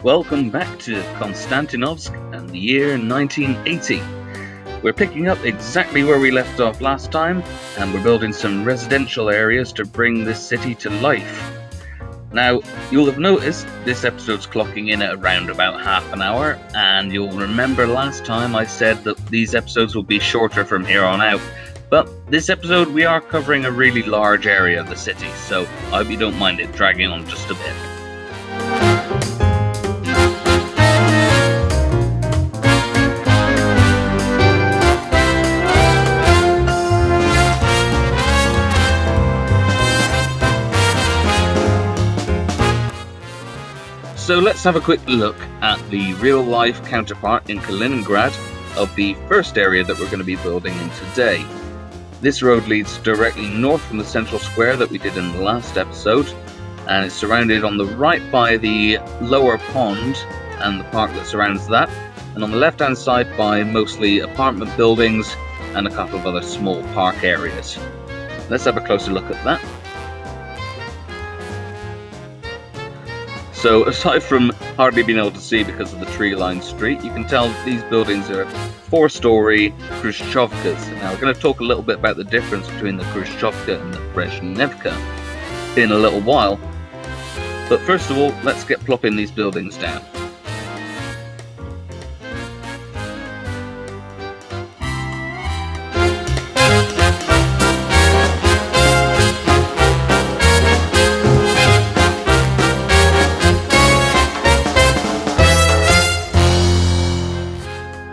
Welcome back to Konstantinovsk and the year 1980. We're picking up exactly where we left off last time, and we're building some residential areas to bring this city to life. Now, you'll have noticed this episode's clocking in at around about half an hour, and you'll remember last time I said that these episodes will be shorter from here on out. But this episode we are covering a really large area of the city, so I hope you don't mind it dragging on just a bit. So let's have a quick look at the real-life counterpart in Kaliningrad of the first area that we're going to be building in today. This road leads directly north from the central square that we did in the last episode, and it's surrounded on the right by the lower pond and the park that surrounds that, and on the left-hand side by mostly apartment buildings and a couple of other small park areas. Let's have a closer look at that. So aside from hardly being able to see because of the tree-lined street, you can tell that these buildings are four-storey Khrushchevkas. Now we're going to talk a little bit about the difference between the Khrushchevka and the Brezhnevka in a little while. But first of all, let's get plopping these buildings down.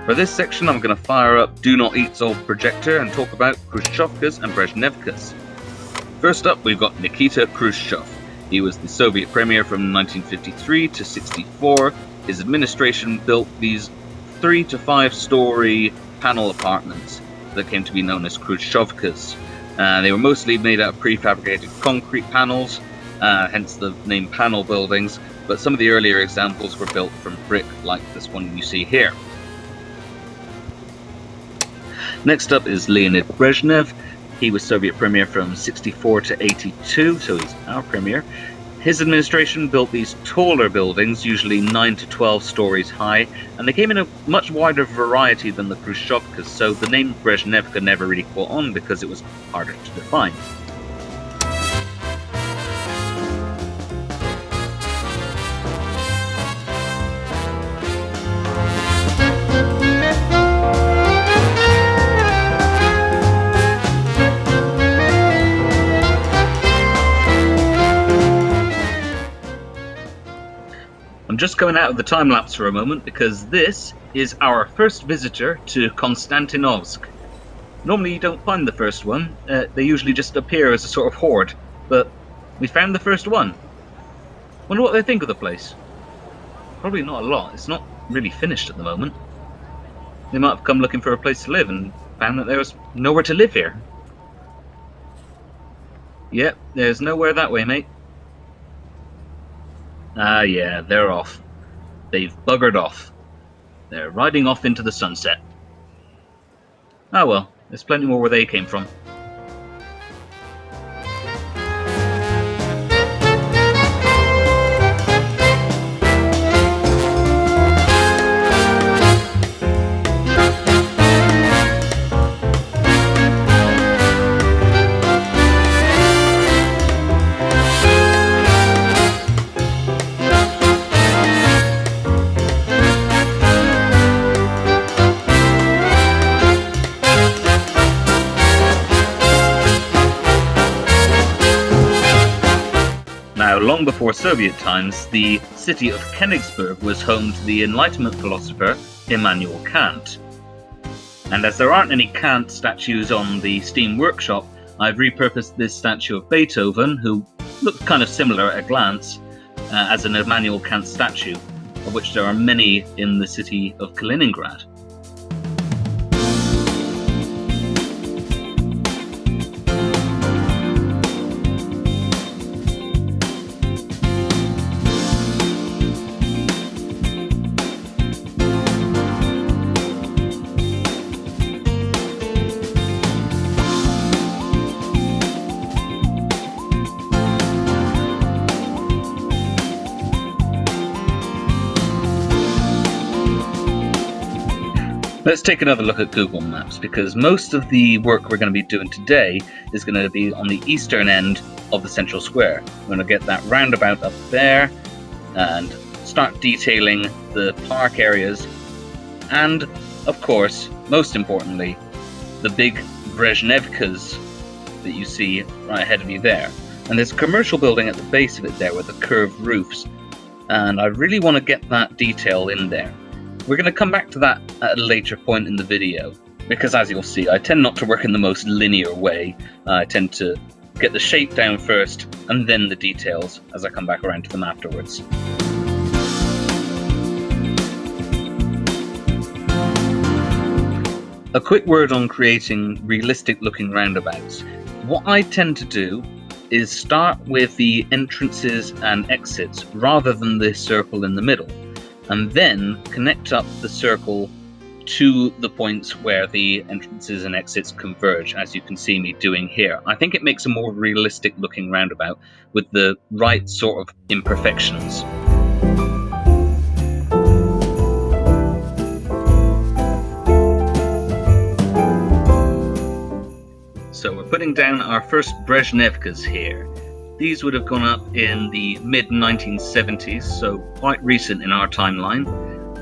For this section, I'm going to fire up Do Not Eat's old projector and talk about Khrushchevkas and Brezhnevkas. First up, we've got Nikita Khrushchev. He was the Soviet premier from 1953 to 64. His administration built these 3 to 5 story panel apartments that came to be known as Khrushchevkas. They were mostly made out of prefabricated concrete panels, hence the name panel buildings, but some of the earlier examples were built from brick like this one you see here. Next up is Leonid Brezhnev. He was Soviet premier from 64 to 82, so he's our premier. His administration built these taller buildings, usually 9 to 12 stories high, and they came in a much wider variety than the Khrushchevkas, so the name Brezhnevka never really caught on because it was harder to define. I'm just coming out of the time-lapse for a moment because this is our first visitor to Konstantinovsk. Normally you don't find the first one, they usually just appear as a sort of horde, but we found the first one. Wonder what they think of the place. Probably not a lot, it's not really finished at the moment. They might have come looking for a place to live and found that there was nowhere to live here. Yep, there's nowhere that way, mate. Ah, yeah, they're off. They've buggered off. They're riding off into the sunset. Ah well, there's plenty more where they came from. Long before Soviet times, the city of Königsberg was home to the Enlightenment philosopher Immanuel Kant. And as there aren't any Kant statues on the Steam Workshop, I've repurposed this statue of Beethoven, who looks kind of similar at a glance, as an Immanuel Kant statue, of which there are many in the city of Kaliningrad. Let's take another look at Google Maps, because most of the work we're going to be doing today is going to be on the eastern end of the central square. We're going to get that roundabout up there and start detailing the park areas and, of course, most importantly, the big Brezhnevkas that you see right ahead of you there. And there's a commercial building at the base of it there with the curved roofs, and I really want to get that detail in there. We're going to come back to that at a later point in the video, because as you'll see, I tend not to work in the most linear way. I tend to get the shape down first, and then the details as I come back around to them afterwards. A quick word on creating realistic looking roundabouts. What I tend to do is start with the entrances and exits rather than the circle in the middle, and then connect up the circle to the points where the entrances and exits converge, as you can see me doing here. I think it makes a more realistic looking roundabout with the right sort of imperfections. So we're putting down our first Brezhnevkas here. These would have gone up in the mid-1970s, so quite recent in our timeline.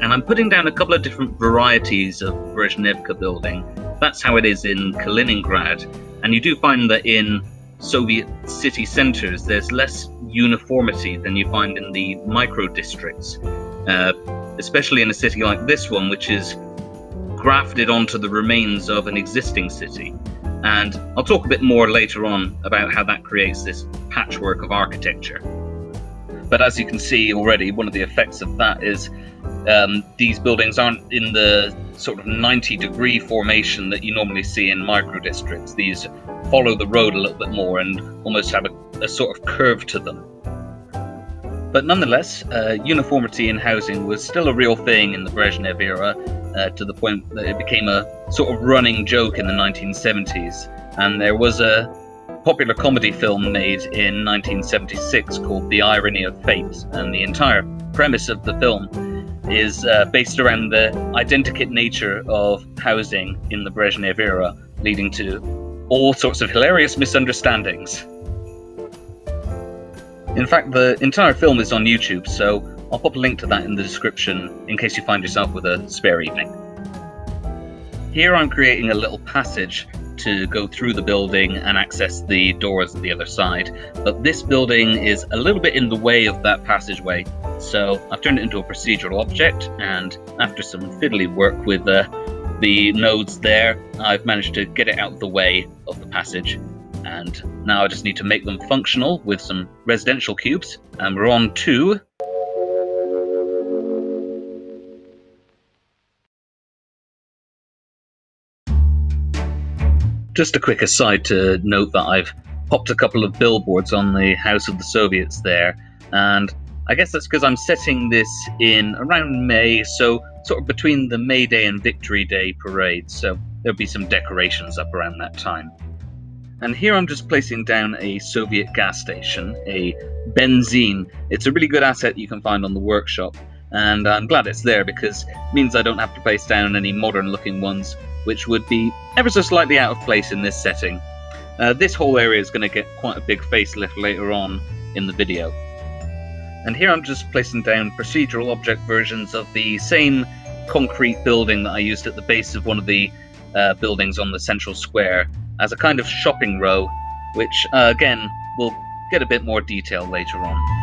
And I'm putting down a couple of different varieties of Brezhnevka building. That's how it is in Kaliningrad. And you do find that in Soviet city centers, there's less uniformity than you find in the micro-districts, especially in a city like this one, which is grafted onto the remains of an existing city. And I'll talk a bit more later on about how that creates this patchwork of architecture. But as you can see already, one of the effects of that is these buildings aren't in the sort of 90-degree formation that you normally see in micro-districts. These follow the road a little bit more and almost have a sort of curve to them. But nonetheless, uniformity in housing was still a real thing in the Brezhnev era, to the point that it became a sort of running joke in the 1970s. And there was a popular comedy film made in 1976 called The Irony of Fate, and the entire premise of the film is based around the identikit nature of housing in the Brezhnev era, leading to all sorts of hilarious misunderstandings. In fact, the entire film is on YouTube, so I'll pop a link to that in the description in case you find yourself with a spare evening. Here I'm creating a little passage to go through the building and access the doors at the other side, but this building is a little bit in the way of that passageway, so I've turned it into a procedural object, and after some fiddly work with the nodes there, I've managed to get it out of the way of the passage. And now I just need to make them functional with some residential cubes, and we're on to just a quick aside to note that I've popped a couple of billboards on the House of the Soviets there, and I guess that's because I'm setting this in around May, so sort of between the May Day and Victory Day parades, so there'll be some decorations up around that time. And here I'm just placing down a Soviet gas station, a benzene. It's a really good asset you can find on the workshop, and I'm glad it's there because it means I don't have to place down any modern looking ones, which would be ever so slightly out of place in this setting. This whole area is going to get quite a big facelift later on in the video. And here I'm just placing down procedural object versions of the same concrete building that I used at the base of one of the buildings on the central square as a kind of shopping row, which again will get a bit more detail later on.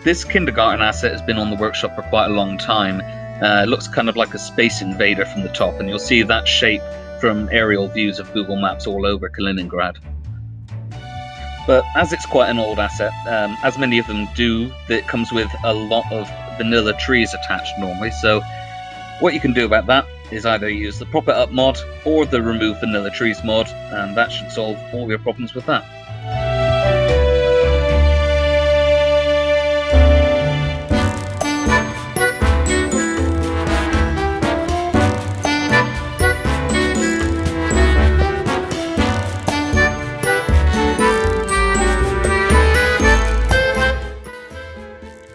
This kindergarten asset has been on the workshop for quite a long time. It looks kind of like a space invader from the top, and you'll see that shape from aerial views of Google Maps all over Kaliningrad. But as it's quite an old asset, as many of them do, it comes with a lot of vanilla trees attached normally, so what you can do about that is either use the Prop It Up mod or the Remove Vanilla Trees mod, and that should solve all your problems with that.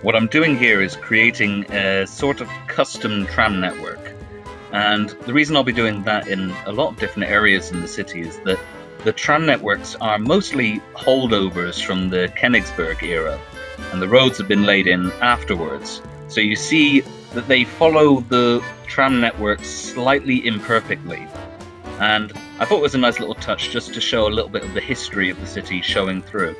What I'm doing here is creating a sort of custom tram network, and the reason I'll be doing that in a lot of different areas in the city is that the tram networks are mostly holdovers from the Königsberg era, and the roads have been laid in afterwards. So you see that they follow the tram networks slightly imperfectly, and I thought it was a nice little touch just to show a little bit of the history of the city showing through.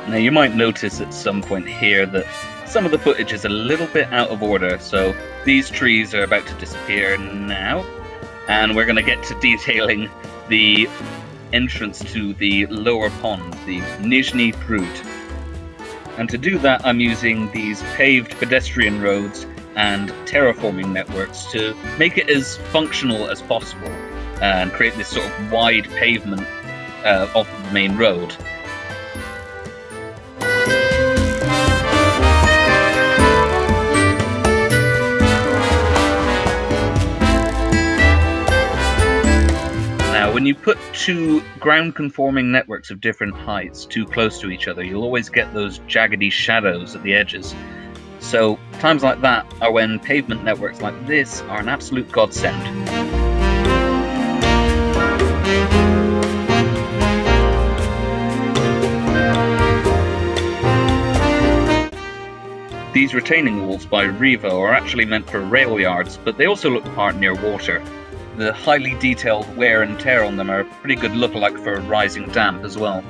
Now you might notice at some point here that some of the footage is a little bit out of order, so these trees are about to disappear now, and we're going to get to detailing the entrance to the lower pond, the Nizhny Prud. And to do that I'm using these paved pedestrian roads and terraforming networks to make it as functional as possible and create this sort of wide pavement of the main road. When you put two ground-conforming networks of different heights too close to each other, you'll always get those jaggedy shadows at the edges. So times like that are when pavement networks like this are an absolute godsend. These retaining walls by Riva are actually meant for rail yards, but they also look the part near water. The highly detailed wear and tear on them are a pretty good lookalike for rising damp as well.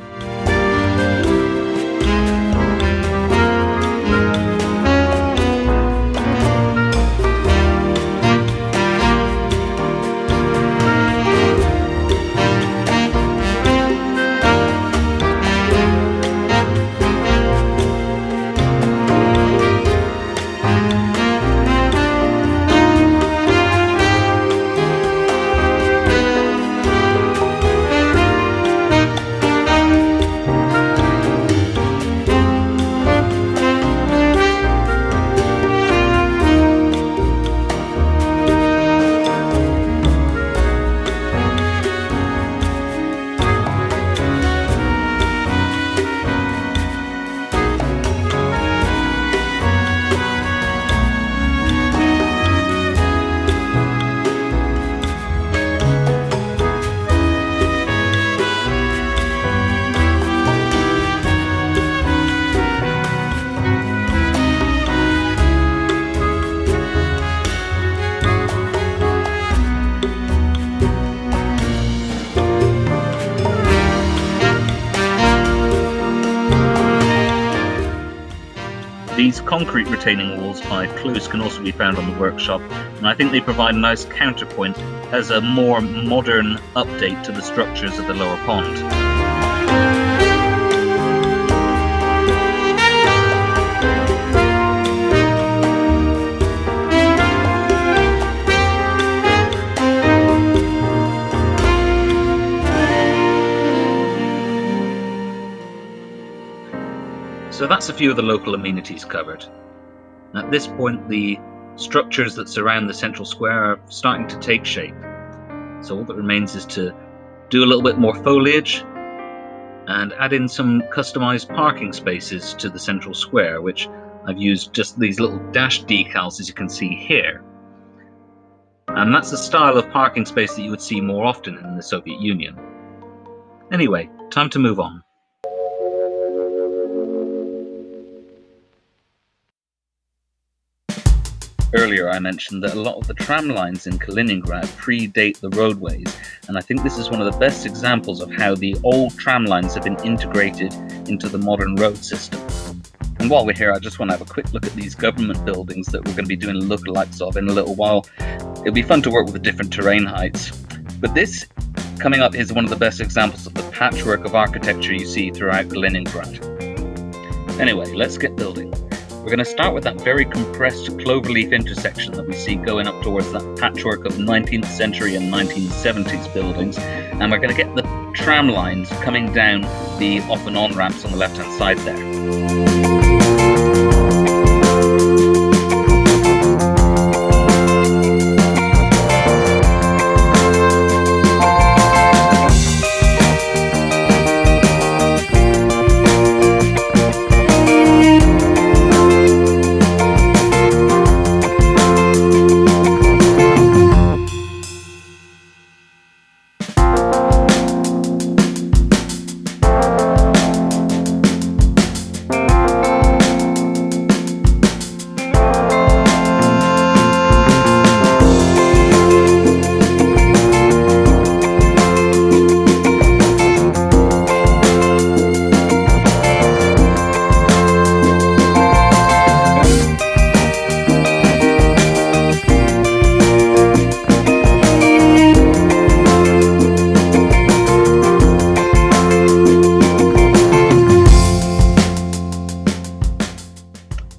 These concrete retaining walls by Kloos can also be found on the workshop, and I think they provide a nice counterpoint as a more modern update to the structures of the lower pond. So that's a few of the local amenities covered. At this point, the structures that surround the central square are starting to take shape. So all that remains is to do a little bit more foliage and add in some customized parking spaces to the central square, which I've used just these little dash decals as you can see here. And and that's a style of parking space that you would see more often in the Soviet Union. Anyway, time to move on. Earlier I mentioned that a lot of the tram lines in Kaliningrad predate the roadways, and I think this is one of the best examples of how the old tram lines have been integrated into the modern road system. And while we're here, I just want to have a quick look at these government buildings that we're going to be doing lookalikes of in a little while. It'll be fun to work with the different terrain heights. But this coming up is one of the best examples of the patchwork of architecture you see throughout Kaliningrad. Anyway, let's get building. We're going to start with that very compressed cloverleaf intersection that we see going up towards that patchwork of 19th century and 1970s buildings, and we're going to get the tram lines coming down the off and on ramps on the left hand side there.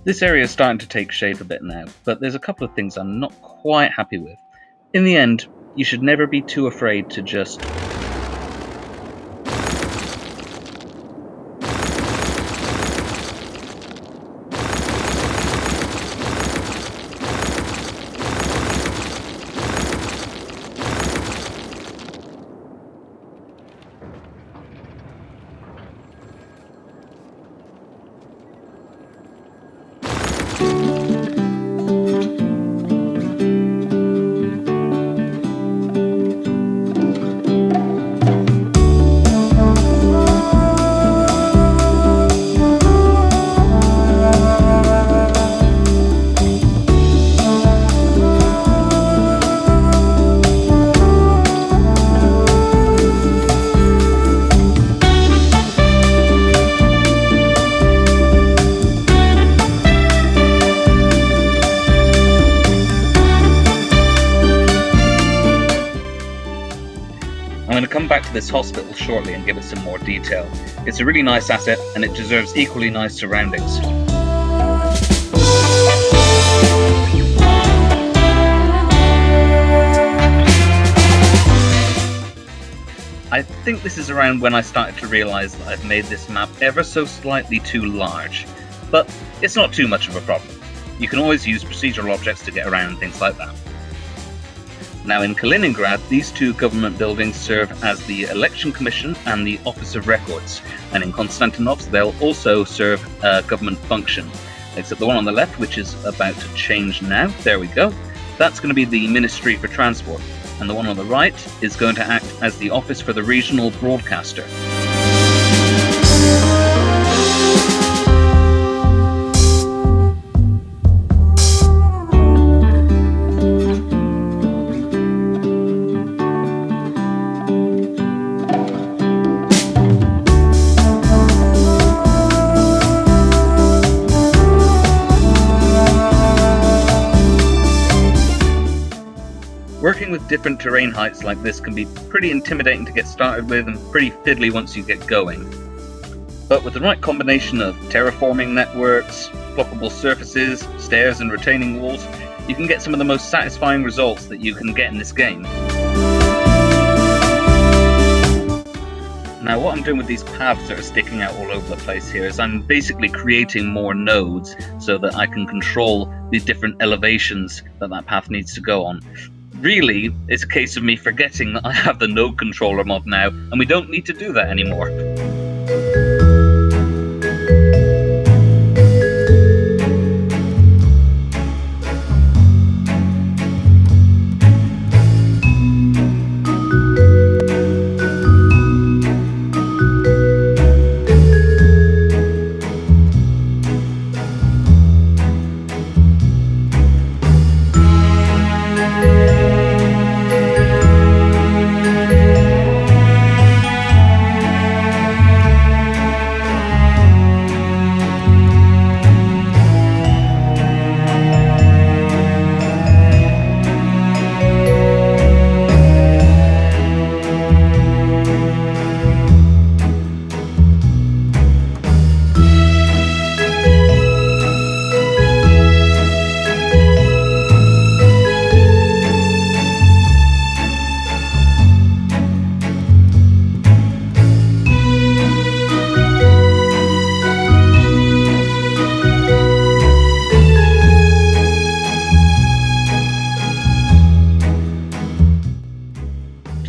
This area is starting to take shape a bit now, but there's a couple of things I'm not quite happy with. In the end, you should never be too afraid to just I'm going to come back to this hospital shortly and give it some more detail. It's a really nice asset and it deserves equally nice surroundings. I think this is around when I started to realise that I've made this map ever so slightly too large, but it's not too much of a problem. You can always use procedural objects to get around and things like that. Now in Kaliningrad, these two government buildings serve as the Election Commission and the Office of Records, and in Konstantinovsk they'll also serve a government function, except the one on the left, which is about to change now, there we go, that's going to be the Ministry for Transport, and the one on the right is going to act as the Office for the Regional Broadcaster. Working with different terrain heights like this can be pretty intimidating to get started with and pretty fiddly once you get going. But with the right combination of terraforming networks, blockable surfaces, stairs and retaining walls, you can get some of the most satisfying results that you can get in this game. Now what I'm doing with these paths that are sticking out all over the place here is I'm basically creating more nodes so that I can control the different elevations that that path needs to go on. Really, it's a case of me forgetting that I have the node controller mod now, and we don't need to do that anymore.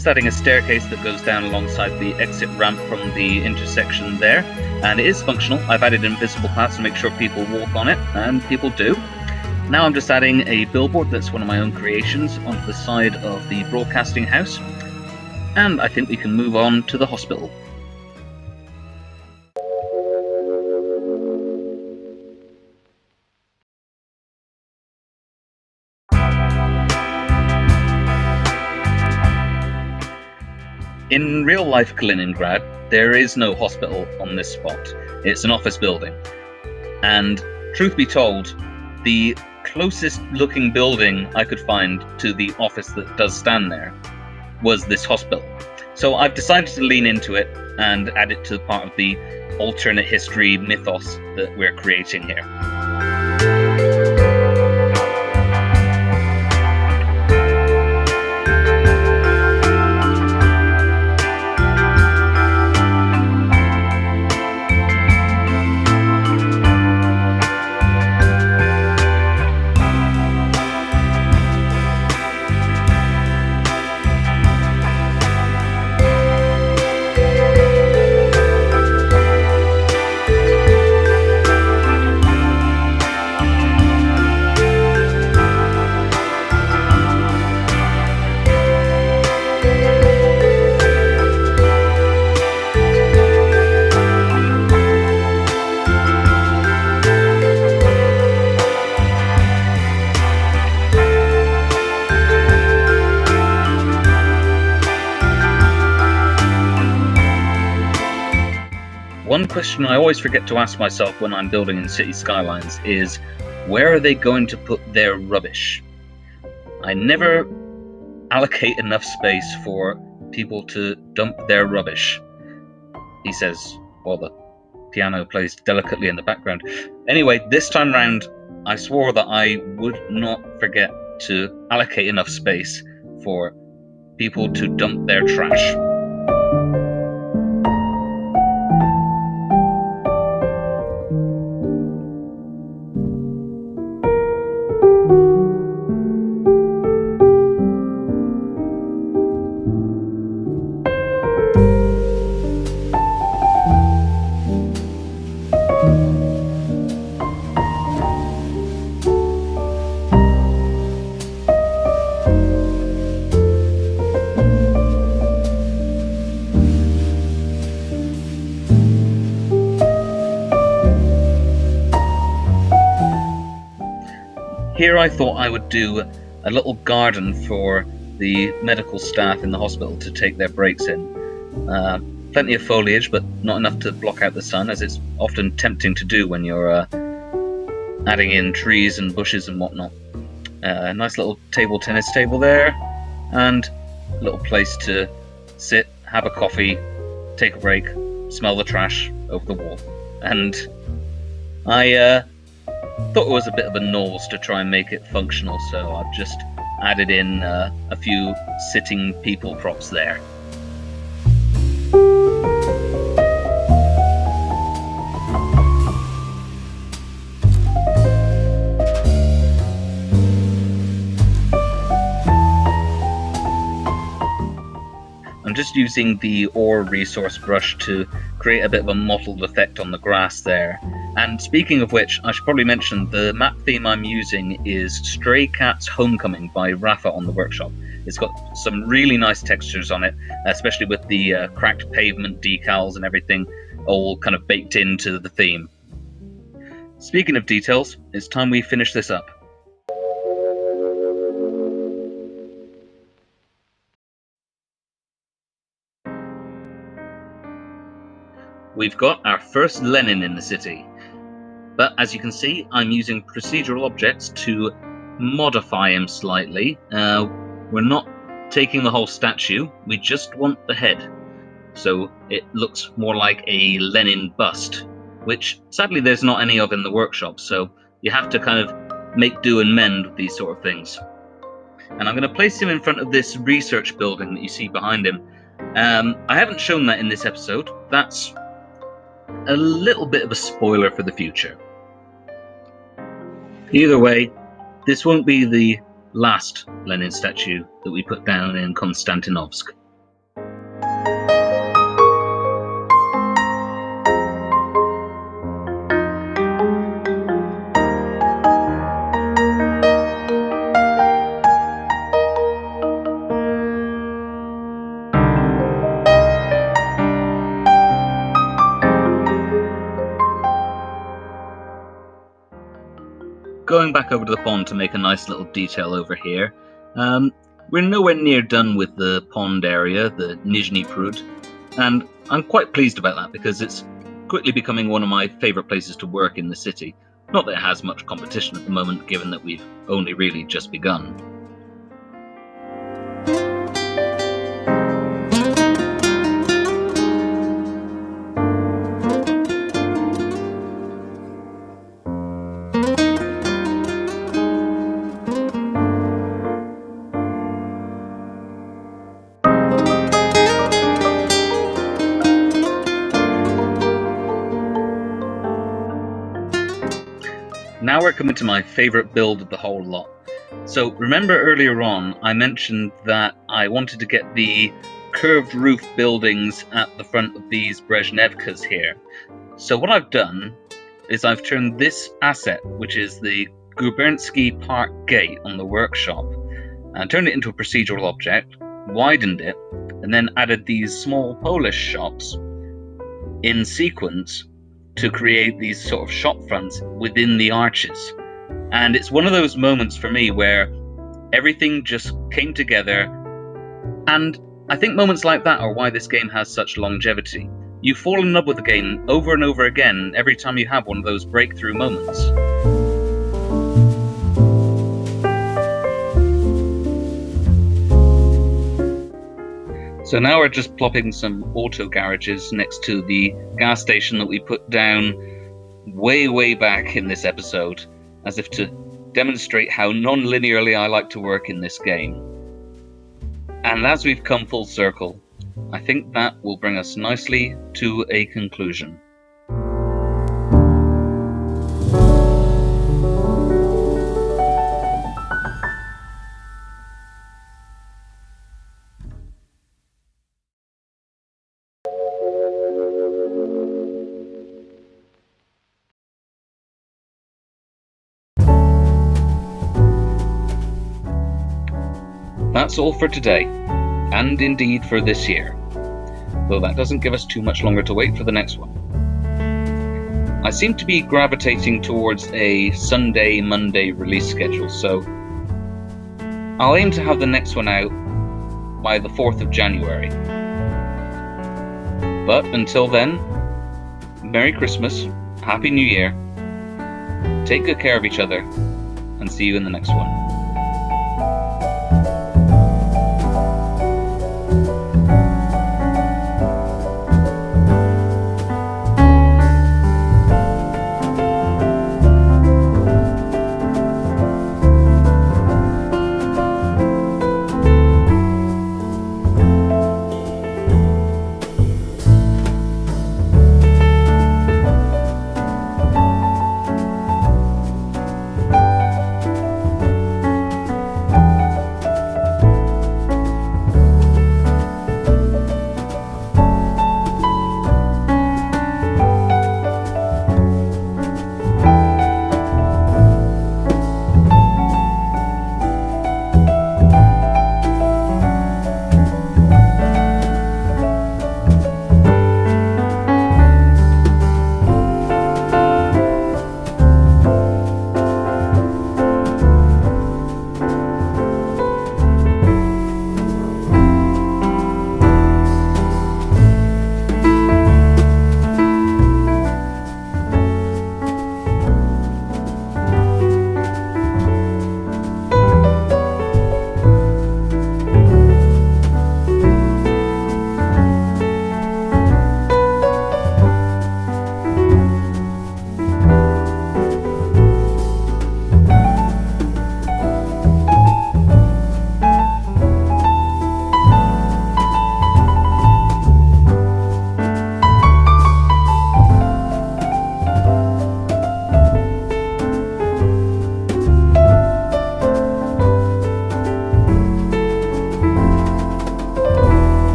just adding a staircase that goes down alongside the exit ramp from the intersection there, and it is functional. I've added invisible paths to make sure people walk on it, and people do. Now I'm just adding a billboard that's one of my own creations onto the side of the broadcasting house, and I think we can move on to the hospital. In real-life Kaliningrad, there is no hospital on this spot. It's an office building. And truth be told, the closest looking building I could find to the office that does stand there was this hospital. So I've decided to lean into it and add it to part of the alternate history mythos that we're creating here. One question I always forget to ask myself when I'm building in Cities Skylines is, where are they going to put their rubbish? I never allocate enough space for people to dump their rubbish, he says, while the piano plays delicately in the background. Anyway, this time round, I swore that I would not forget to allocate enough space for people to dump their trash. Here I thought I would do a little garden for the medical staff in the hospital to take their breaks in. Plenty of foliage, but not enough to block out the sun, as it's often tempting to do when you're adding in trees and bushes and whatnot. A nice little tennis table there, and a little place to sit, have a coffee, take a break, smell the trash over the wall. And I thought it was a bit of a nose to try and make it functional, so I've just added in a few sitting people props there. I'm just using the ore resource brush to create a bit of a mottled effect on the grass there. And speaking of which, I should probably mention the map theme I'm using is Stray Cats Homecoming by Rafa on the workshop. It's got some really nice textures on it, especially with the cracked pavement decals and everything all kind of baked into the theme. Speaking of details, it's time we finish this up. We've got our first Lenin in the city. But as you can see, I'm using procedural objects to modify him slightly. We're not taking the whole statue, we just want the head. So it looks more like a Lenin bust, which sadly there's not any of in the workshop, so you have to kind of make do and mend with these sort of things. And I'm going to place him in front of this research building that you see behind him. I haven't shown that in this episode. That's a little bit of a spoiler for the future. Either way, this won't be the last Lenin statue that we put down in Konstantinovsk. going back over to the pond to make a nice little detail over here. We're nowhere near done with the pond area, the Nizhny Prud, and I'm quite pleased about that because it's quickly becoming one of my favourite places to work in the city. Not that it has much competition at the moment, given that we've only really just begun. Now we're coming to my favourite build of the whole lot. So remember earlier on I mentioned that I wanted to get the curved roof buildings at the front of these Brezhnevkas here. So what I've done is I've turned this asset, which is the Gubernsky Park gate on the workshop, and turned it into a procedural object, widened it, and then added these small Polish shops in sequence to create these sort of shop fronts within the arches. And it's one of those moments for me where everything just came together, and I think moments like that are why this game has such longevity. You fall in love with the game over and over again every time you have one of those breakthrough moments. So now we're just plopping some auto garages next to the gas station that we put down way back in this episode, as if to demonstrate how non-linearly I like to work in this game. And as we've come full circle, I think that will bring us nicely to a conclusion. That's all for today, and indeed for this year, though that doesn't give us too much longer to wait for the next one. I seem to be gravitating towards a Sunday-Monday release schedule, so I'll aim to have the next one out by the 4th of January. But until then, Merry Christmas, Happy New Year, take good care of each other, and see you in the next one.